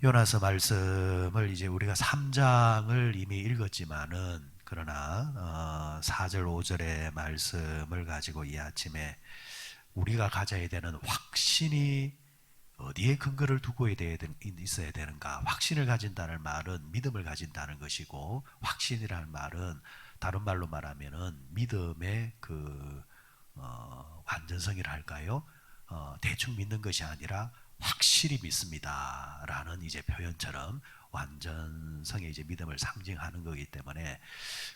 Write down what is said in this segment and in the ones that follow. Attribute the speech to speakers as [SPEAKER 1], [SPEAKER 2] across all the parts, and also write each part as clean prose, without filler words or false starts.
[SPEAKER 1] 요나서 말씀을 이제 우리가 3장을 이미 읽었지만은 그러나 4절 5절의 말씀을 가지고 이 아침에 우리가 가져야 되는 확신이 어디에 근거를 두고 있어야 되는가. 확신을 가진다는 말은 믿음을 가진다는 것이고, 확신이라는 말은 다른 말로 말하면은 믿음의 완전성이라 할까요? 대충 믿는 것이 아니라 확실히 믿습니다라는 이제 표현처럼 완전성의 이제 믿음을 상징하는 거기 때문에,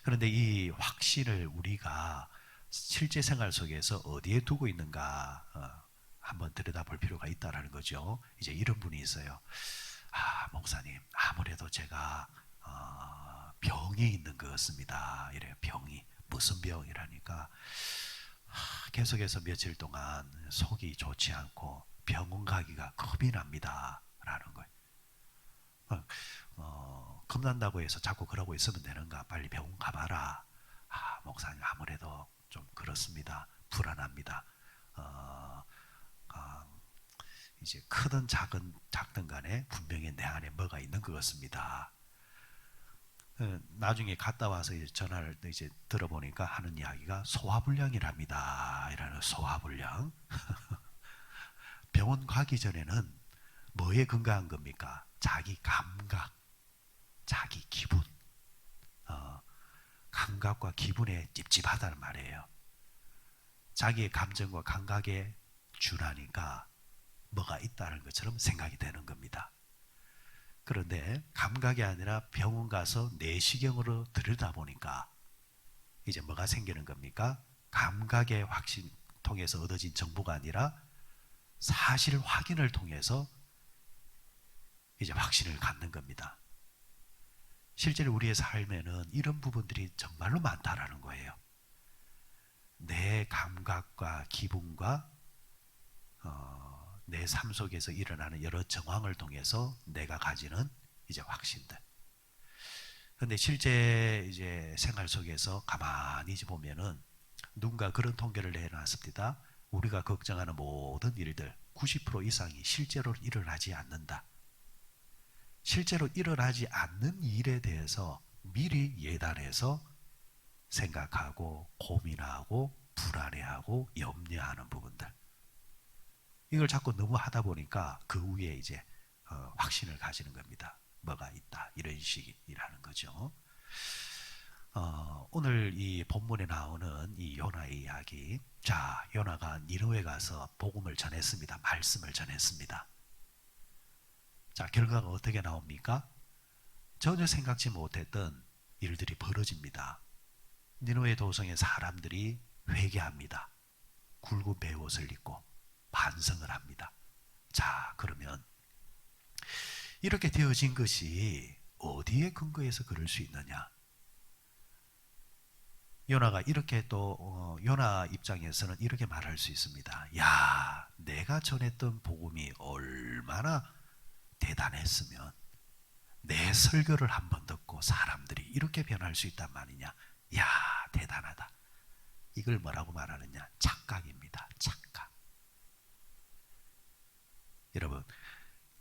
[SPEAKER 1] 그런데 이 확신을 우리가 실제 생활 속에서 어디에 두고 있는가 한번 들여다볼 필요가 있다라는 거죠. 이제 이런 분이 있어요. 목사님, 아무래도 제가 병이 있는 것 같습니다. 이래요. 병이 무슨 병이라니까 계속해서 며칠 동안 속이 좋지 않고 병원 가기가 겁이 납니다. 라는 거예요. 겁난다고 해서 자꾸 그러고 있으면 되는가? 빨리 병원 가봐라. 목사님 아무래도 좀 그렇습니다. 불안합니다. 어, 어, 이제 크든 작든 간에 분명히 내 안에 뭐가 있는 것 같습니다. 나중에 갔다 와서 이제 전화를 이제 들어보니까 하는 이야기가 소화불량이랍니다. 이라는 소화불량. 병원 가기 전에는 뭐에 건강한 겁니까? 자기 감각, 자기 기분, 어, 감각과 기분에 찝찝하다는 말이에요. 자기의 감정과 감각에 준하니까 뭐가 있다는 것처럼 생각이 되는 겁니다. 그런데 감각이 아니라 병원 가서 내시경으로 들여다보니까 이제 뭐가 생기는 겁니까? 감각의 확신 통해서 얻어진 정보가 아니라 사실 확인을 통해서 이제 확신을 갖는 겁니다. 실제로 우리의 삶에는 이런 부분들이 정말로 많다라는 거예요. 내 감각과 기분과 내 삶 속에서 일어나는 여러 정황을 통해서 내가 가지는 이제 확신들. 근데 실제 이제 생활 속에서 가만히 보면은 누군가 그런 통계를 내놨습니다. 우리가 걱정하는 모든 일들 90% 이상이 실제로 일어나지 않는다. 실제로 일어나지 않는 일에 대해서 미리 예단해서 생각하고 고민하고 불안해하고 염려하는 부분들. 이걸 자꾸 너무 하다 보니까 그 위에 이제 확신을 가지는 겁니다. 뭐가 있다 이런 식이라는 거죠. 오늘 이 본문에 나오는 이 요나의 이야기. 자, 요나가 니느웨 가서 복음을 전했습니다. 말씀을 전했습니다. 자, 결과가 어떻게 나옵니까? 전혀 생각지 못했던 일들이 벌어집니다. 니느웨 도성의 사람들이 회개합니다. 굵은 베옷을 입고 반성을 합니다. 자, 그러면 이렇게 되어진 것이 어디에 근거해서 그럴 수 있느냐? 요나가 이렇게 또 요나 입장에서는 이렇게 말할 수 있습니다. 야, 내가 전했던 복음이 얼마나 대단했으면 내 설교를 한번 듣고 사람들이 이렇게 변할 수 있단 말이냐. 야, 대단하다. 이걸 뭐라고 말하느냐? 착각입니다. 착각. 여러분,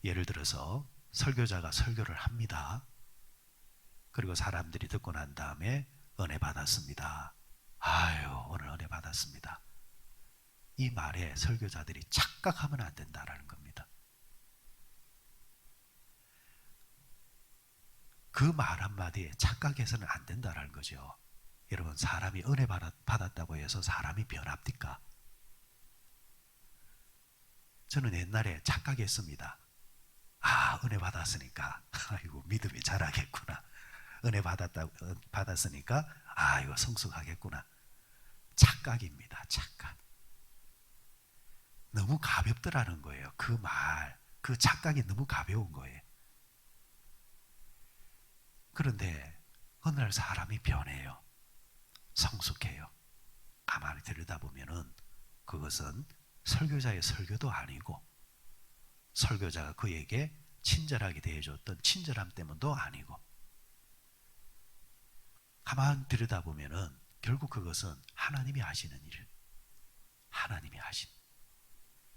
[SPEAKER 1] 예를 들어서 설교자가 설교를 합니다. 그리고 사람들이 듣고 난 다음에 은혜 받았습니다. 아유, 오늘 은혜 받았습니다. 이 말에 설교자들이 착각하면 안 된다라는 겁니다. 그 말 한마디에 착각해서는 안 된다라는 거죠. 여러분, 사람이 은혜 받았다고 해서 사람이 변합니까? 저는 옛날에 착각했습니다. 은혜 받았으니까 아이고 믿음이 자라겠구나. 은혜 받았으니까 이거 성숙하겠구나. 착각입니다. 착각. 너무 가볍더라는 거예요. 그 말, 그 착각이 너무 가벼운 거예요. 그런데 어느 날 사람이 변해요. 성숙해요. 가만히 들여다보면은 그것은 설교자의 설교도 아니고 설교자가 그에게 친절하게 대해줬던 친절함 때문도 아니고 가만히 들여다보면은 결국 그것은 하나님이 하시는 일. 하나님이 하신.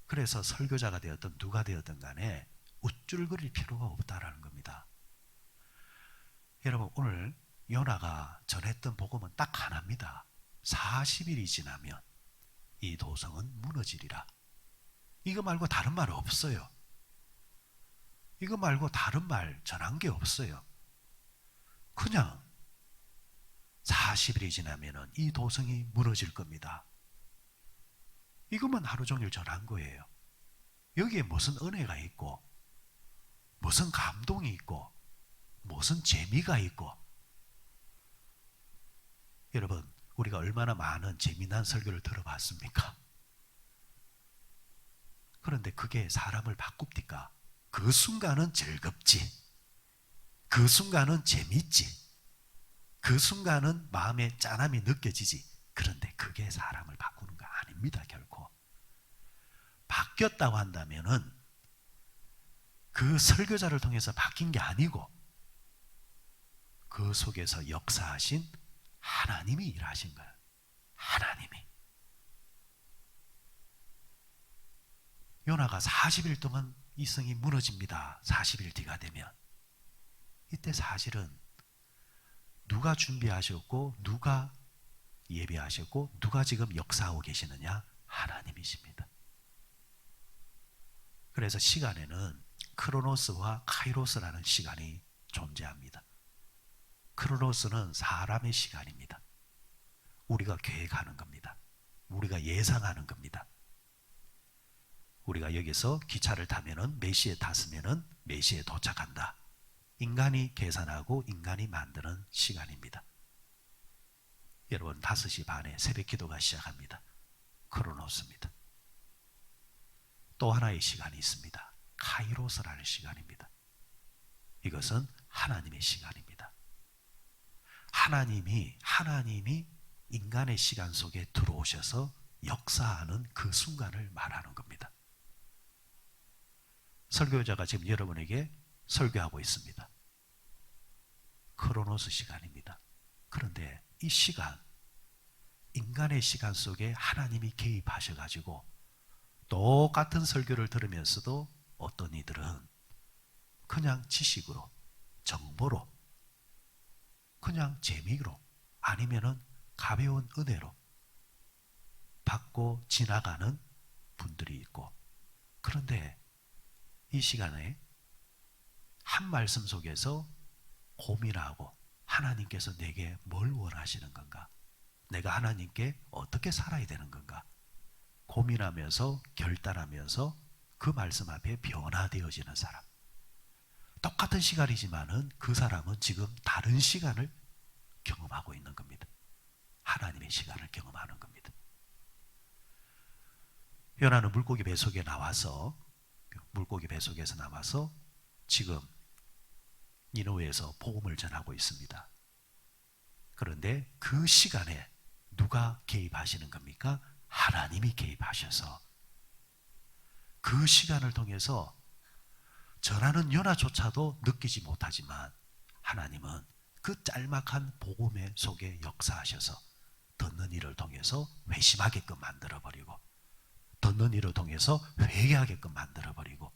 [SPEAKER 1] 그래서 설교자가 되었든 누가 되었든 간에 우쭐거릴 필요가 없다라는 겁니다. 여러분, 오늘 요나가 전했던 복음은 딱 하나입니다. 40일이 지나면 이 도성은 무너지리라. 이거 말고 다른 말 없어요. 이거 말고 다른 말 전한 게 없어요. 그냥 40일이 지나면 이 도성이 무너질 겁니다. 이것만 하루 종일 전한 거예요. 여기에 무슨 은혜가 있고, 무슨 감동이 있고, 무슨 재미가 있고. 여러분, 우리가 얼마나 많은 재미난 설교를 들어봤습니까? 그런데 그게 사람을 바꿉니까? 그 순간은 즐겁지. 그 순간은 재밌지. 그 순간은 마음에 짠함이 느껴지지. 그런데 그게 사람을 바꾸는 거 아닙니다, 결코. 바뀌었다고 한다면은 그 설교자를 통해서 바뀐 게 아니고 그 속에서 역사하신 하나님이 일하신 거예요. 하나님이. 요나가 40일 동안 이 성이 무너집니다. 40일 뒤가 되면. 이때 사실은 누가 준비하셨고 누가 예비하셨고 누가 지금 역사하고 계시느냐? 하나님이십니다. 그래서 시간에는 크로노스와 카이로스라는 시간이 존재합니다. 크로노스는 사람의 시간입니다. 우리가 계획하는 겁니다. 우리가 예상하는 겁니다. 우리가 여기서 기차를 타면은 몇 시에 탔으면은 몇 시에 도착한다. 인간이 계산하고 인간이 만드는 시간입니다. 여러분 5시 반에 새벽 기도가 시작합니다. 크로노스입니다. 또 하나의 시간이 있습니다. 카이로스라는 시간입니다. 이것은 하나님의 시간입니다. 하나님이 인간의 시간 속에 들어오셔서 역사하는 그 순간을 말하는 겁니다. 설교자가 지금 여러분에게 설교하고 있습니다. 크로노스 시간입니다. 그런데 이 시간, 인간의 시간 속에 하나님이 개입하셔가지고 똑같은 설교를 들으면서도 어떤 이들은 그냥 지식으로, 정보로, 그냥 재미로, 아니면은 가벼운 은혜로 받고 지나가는 분들이 있고, 그런데 이 시간에 한 말씀 속에서 고민하고 하나님께서 내게 뭘 원하시는 건가? 내가 하나님께 어떻게 살아야 되는 건가? 고민하면서 결단하면서 그 말씀 앞에 변화되어지는 사람. 똑같은 시간이지만은 그 사람은 지금 다른 시간을 경험하고 있는 겁니다. 하나님의 시간을 경험하는 겁니다. 요나는 물고기 뱃속에 나와서 지금 니느웨에서 복음을 전하고 있습니다. 그런데 그 시간에 누가 개입하시는 겁니까? 하나님이 개입하셔서 그 시간을 통해서 전하는 요나조차도 느끼지 못하지만 하나님은 그 짤막한 복음의 속에 역사하셔서 듣는 이를 통해서 회심하게끔 만들어버리고, 듣는 이를 통해서 회개하게끔 만들어버리고,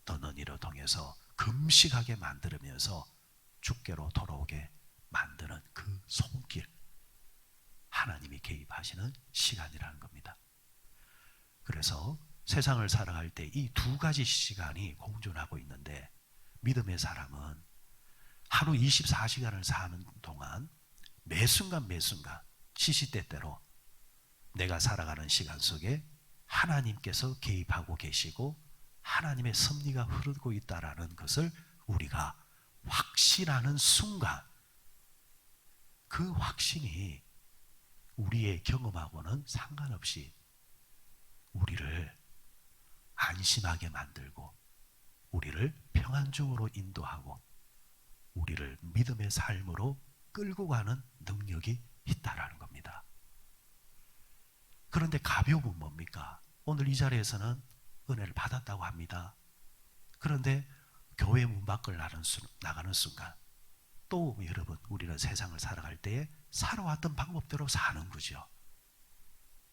[SPEAKER 1] 듣는 이를 통해서 금식하게 만들면서 주께로 돌아오게 만드는 그 손길, 하나님이 개입하시는 시간이라는 겁니다. 그래서 세상을 살아갈 때 이 두 가지 시간이 공존하고 있는데, 믿음의 사람은 하루 24시간을 사는 동안 매 순간 시시때때로 내가 살아가는 시간 속에 하나님께서 개입하고 계시고 하나님의 섭리가 흐르고 있다라는 것을 우리가 확신하는 순간, 그 확신이 우리의 경험하고는 상관없이 우리를 안심하게 만들고 우리를 평안중으로 인도하고 우리를 믿음의 삶으로 끌고 가는 능력이 있다라는 겁니다. 그런데 가벼움은 뭡니까? 오늘 이 자리에서는 은혜를 받았다고 합니다. 그런데 교회 문 밖을 나가는 순간 또 여러분, 우리는 세상을 살아갈 때에 살아왔던 방법대로 사는 거죠.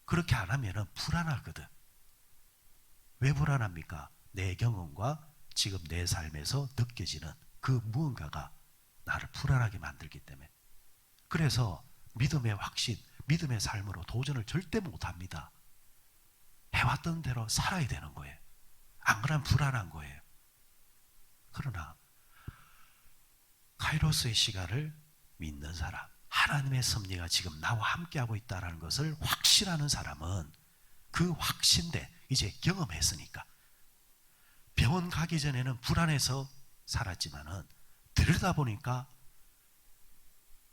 [SPEAKER 1] 그렇게 안 하면 불안하거든. 왜 불안합니까? 내 경험과 지금 내 삶에서 느껴지는 그 무언가가 나를 불안하게 만들기 때문에, 그래서 믿음의 확신, 믿음의 삶으로 도전을 절대 못합니다. 해왔던 대로 살아야 되는 거예요. 안 그러면 불안한 거예요. 그러나 카이로스의 시간을 믿는 사람, 하나님의 섭리가 지금 나와 함께하고 있다는 것을 확신하는 사람은 그 확신대 이제 경험했으니까, 병원 가기 전에는 불안해서 살았지만은 들여다보니까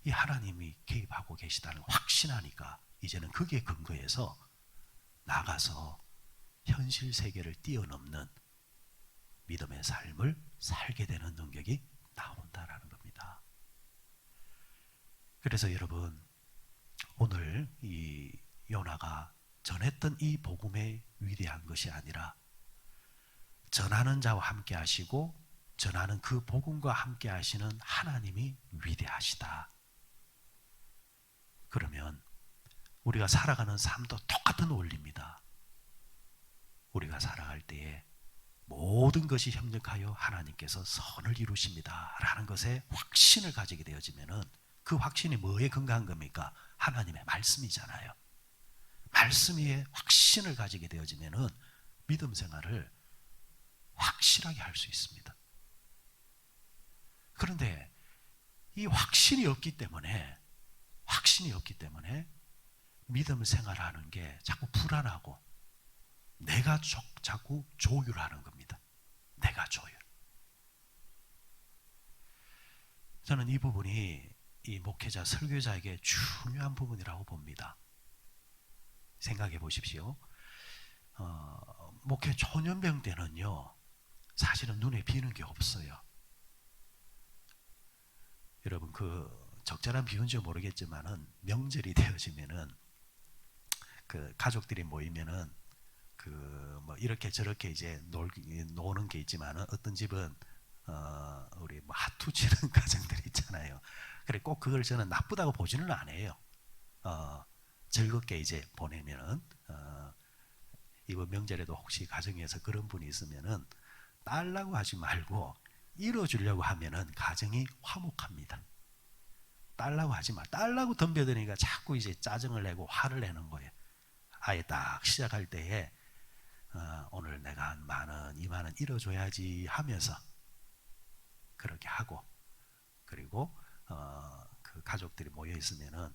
[SPEAKER 1] 이 하나님이 개입하고 계시다는 확신하니까 이제는 그게 근거해서 나가서 현실 세계를 뛰어넘는 믿음의 삶을 살게 되는 능력이 나온다라는 겁니다. 그래서 여러분, 오늘 이 요나가 전했던 이 복음의 위대한 것이 아니라 전하는 자와 함께 하시고 전하는 그 복음과 함께 하시는 하나님이 위대하시다. 그러면 우리가 살아가는 삶도 똑같은 원리입니다. 우리가 살아갈 때에 모든 것이 협력하여 하나님께서 선을 이루십니다 라는 것에 확신을 가지게 되어지면은, 그 확신이 뭐에 근거한 겁니까? 하나님의 말씀이잖아요. 말씀 위에 확신을 가지게 되어지면은 믿음 생활을 확실하게 할 수 있습니다. 그런데 이 확신이 없기 때문에 믿음 생활하는 게 자꾸 불안하고 내가 자꾸 조율하는 겁니다. 내가 조율. 저는 이 부분이 이 목회자, 설교자에게 중요한 부분이라고 봅니다. 생각해 보십시오. 목회 초년병 때는요, 사실은 눈에 띄는 게 없어요. 여러분, 그 적절한 비유인지 모르겠지만은 명절이 되어지면은 그 가족들이 모이면은 그 뭐 이렇게 저렇게 이제 노는 게 있지만은, 어떤 집은 우리 뭐 하투 치는 가정들 있잖아요. 그래, 꼭 그걸 저는 나쁘다고 보지는 않아요. 즐겁게 이제 보내면은, 이번 명절에도 혹시 가정에서 그런 분이 있으면은 딸라고 하지 말고 이뤄주려고 하면은 가정이 화목합니다. 딸라고 하지 마. 딸라고 덤벼드니까 자꾸 이제 짜증을 내고 화를 내는 거예요. 아예 딱 시작할 때에 오늘 내가 한 10,000원, 20,000원 잃어줘야지 하면서 그렇게 하고, 그리고 그 가족들이 모여 있으면은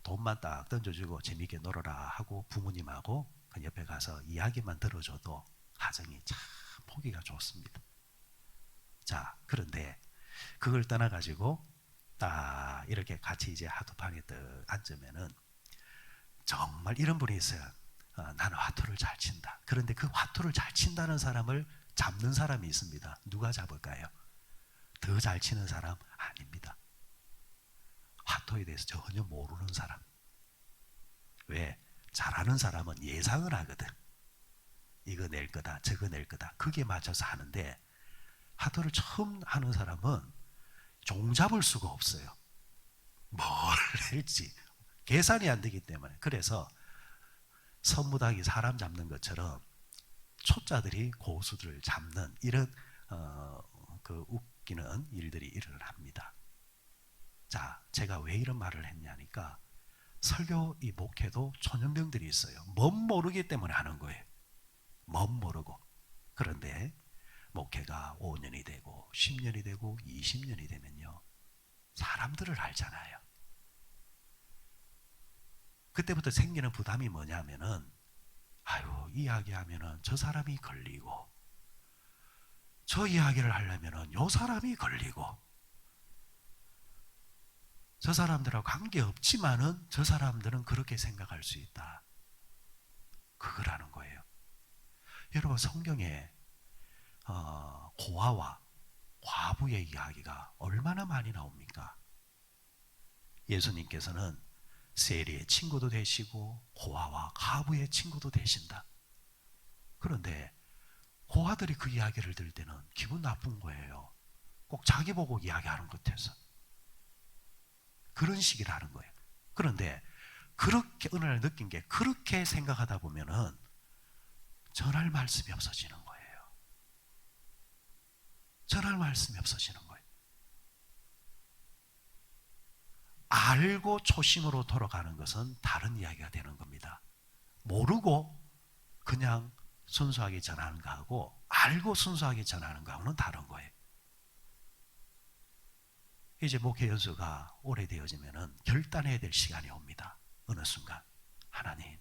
[SPEAKER 1] 돈만 딱 던져주고 재미있게 놀아라 하고 부모님하고 그 옆에 가서 이야기만 들어줘도 가정이 참 보기가 좋습니다. 자, 그런데 그걸 떠나가지고 딱 이렇게 같이 이제 하두판에 딱 앉으면은 정말 이런 분이 있어요. 나는 화투를 잘 친다. 그런데 그 화투를 잘 친다는 사람을 잡는 사람이 있습니다. 누가 잡을까요? 더 잘 치는 사람? 아닙니다. 화투에 대해서 전혀 모르는 사람. 왜? 잘하는 사람은 예상을 하거든. 이거 낼 거다, 저거 낼 거다. 그게 맞춰서 하는데, 화투를 처음 하는 사람은 종 잡을 수가 없어요. 뭘 낼지 계산이 안 되기 때문에. 그래서 선무당이 사람 잡는 것처럼 초짜들이 고수들을 잡는 이런 그 웃기는 일들이 일어납니다. 자, 제가 왜 이런 말을 했냐니까, 설교 이 목회도 초년병들이 있어요. 멋 모르기 때문에 하는 거예요. 멋 모르고. 그런데 목회가 5년이 되고 10년이 되고 20년이 되면요, 사람들을 알잖아요. 그때부터 생기는 부담이 뭐냐면은, 아유, 이야기하면은 저 사람이 걸리고, 저 이야기를 하려면은 요 사람이 걸리고, 저 사람들하고 관계없지만은 저 사람들은 그렇게 생각할 수 있다. 그거라는 거예요. 여러분, 성경에 고아와 과부의 이야기가 얼마나 많이 나옵니까? 예수님께서는 세리의 친구도 되시고 고아와 과부의 친구도 되신다. 그런데 고아들이 그 이야기를 들을 때는 기분 나쁜 거예요. 꼭 자기 보고 이야기하는 것 같아서. 그런 식이라는 거예요. 그런데 그렇게 어느 날 느낀 게, 그렇게 생각하다 보면은 전할 말씀이 없어지는 거예요. 전할 말씀이 없어지는 거예요. 알고 초심으로 돌아가는 것은 다른 이야기가 되는 겁니다. 모르고 그냥 순수하게 전하는 거하고 알고 순수하게 전하는 거하고는 다른 거예요. 이제 목회 연수가 오래되어지면 결단해야 될 시간이 옵니다. 어느 순간 하나님,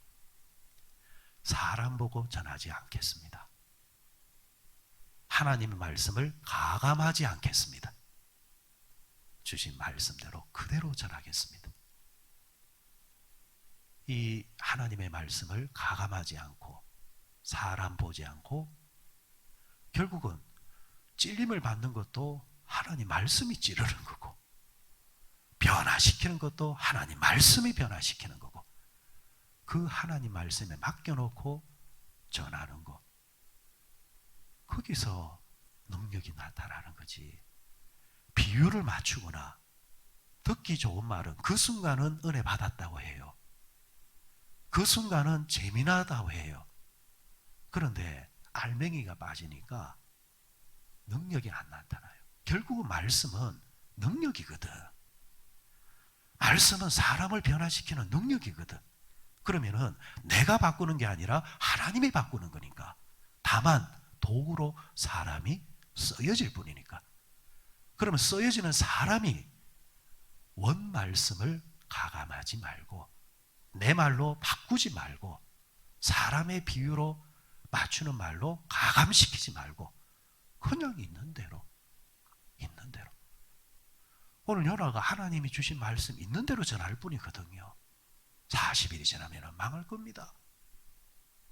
[SPEAKER 1] 사람 보고 전하지 않겠습니다. 하나님의 말씀을 가감하지 않겠습니다. 주신 말씀대로 그대로 전하겠습니다. 이 하나님의 말씀을 가감하지 않고 사람 보지 않고 결국은 찔림을 받는 것도 하나님 말씀이 찌르는 거고 변화시키는 것도 하나님 말씀이 변화시키는 거고 그 하나님 말씀에 맡겨놓고 전하는 것, 거기서 능력이 나타나는 거지. 비유를 맞추거나 듣기 좋은 말은 그 순간은 은혜 받았다고 해요. 그 순간은 재미나다고 해요. 그런데 알맹이가 빠지니까 능력이 안 나타나요. 결국은 말씀은 능력이거든. 말씀은 사람을 변화시키는 능력이거든. 그러면은 내가 바꾸는 게 아니라 하나님이 바꾸는 거니까. 다만 도구로 사람이 쓰여질 뿐이니까. 그러면 쓰여지는 사람이 원 말씀을 가감하지 말고 내 말로 바꾸지 말고 사람의 비유로 맞추는 말로 가감시키지 말고 그냥 있는 대로 오늘 연아가 하나님이 주신 말씀 있는 대로 전할 뿐이거든요. 40일이 지나면 망할 겁니다.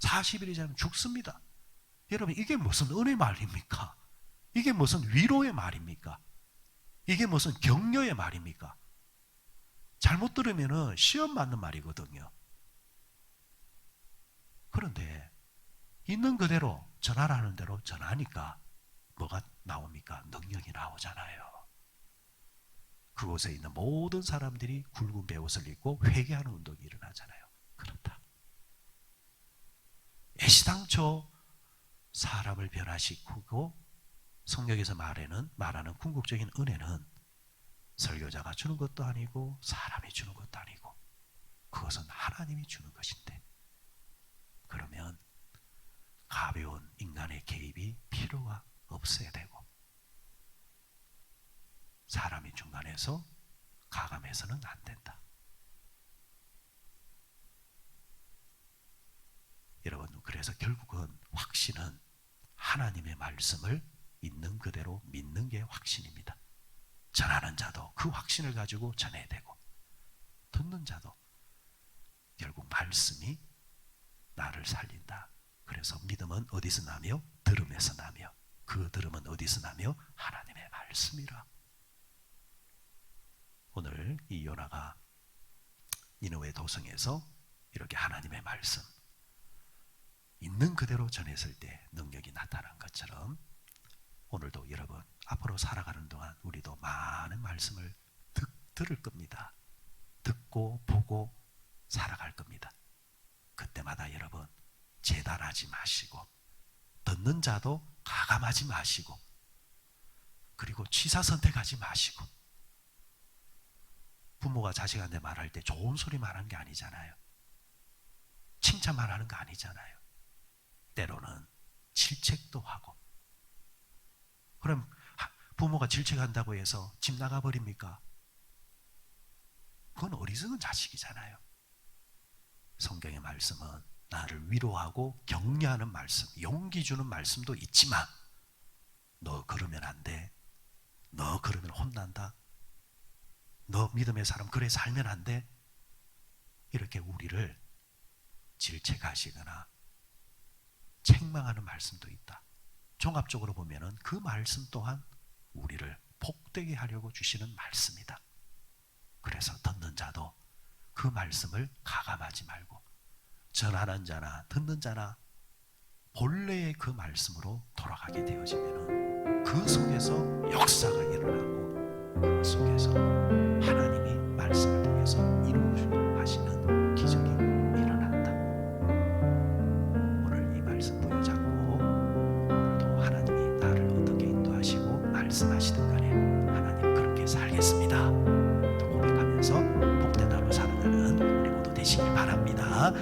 [SPEAKER 1] 40일이 지나면 죽습니다. 여러분, 이게 무슨 은혜 말입니까? 이게 무슨 위로의 말입니까? 이게 무슨 격려의 말입니까? 잘못 들으면 시험 맞는 말이거든요. 그런데 있는 그대로 전하라는 대로 전하니까 뭐가 나옵니까? 능력이 나오잖아요. 그곳에 있는 모든 사람들이 굵은 베옷을 입고 회개하는 운동이 일어나잖아요. 그렇다. 애시당초 사람을 변화시키고 성경에서 말하는 궁극적인 은혜는 설교자가 주는 것도 아니고 사람이 주는 것도 아니고 그것은 하나님이 주는 것인데, 그러면 가벼운 인간의 개입이 필요가 없어야 되고 사람이 중간에서 가감해서는 안 된다. 여러분, 그래서 결국은 확신은 하나님의 말씀을 있는 그대로 믿는 게 확신입니다. 전하는 자도 그 확신을 가지고 전해야 되고 듣는 자도 결국 말씀이 나를 살린다. 그래서 믿음은 어디서 나며? 들음에서 나며, 그 들음은 어디서 나며? 하나님의 말씀이라. 오늘 이 요나가 니느웨 도성에서 이렇게 하나님의 말씀 있는 그대로 전했을 때 능력이 나타난 것처럼 오늘도 여러분 앞으로 살아가는 동안 우리도 많은 말씀을 들을 겁니다. 듣고 보고 살아갈 겁니다. 그때마다 여러분 재단하지 마시고 듣는 자도 가감하지 마시고 그리고 취사 선택하지 마시고, 부모가 자식한테 말할 때 좋은 소리만 하는 게 아니잖아요. 칭찬만 하는 거 아니잖아요. 때로는 질책도 하고. 그럼 부모가 질책한다고 해서 집 나가버립니까? 그건 어리석은 자식이잖아요. 성경의 말씀은 나를 위로하고 격려하는 말씀, 용기 주는 말씀도 있지만 너 그러면 안 돼. 너 그러면 혼난다. 너 믿음의 사람 그래 살면 안 돼. 이렇게 우리를 질책하시거나 책망하는 말씀도 있다. 종합적으로 보면은 그 말씀 또한 우리를 복되게 하려고 주시는 말씀이다. 그래서 듣는 자도 그 말씀을 가감하지 말고 전하는 자나 듣는 자나 본래의 그 말씀으로 돌아가게 되어지면은 그 속에서 역사가 일어나고 그 속에서 하나님이 말씀을 통해서 이루어하시는 기적이 일어난다. 오늘 이 말씀 부여잡고 오늘도 하나님이 나를 어떻게 인도하시고 순간에 하나님 그렇게 살겠습니다 또 고백하면서 복된 하루 살아가는 우리 모두 되시길 바랍니다.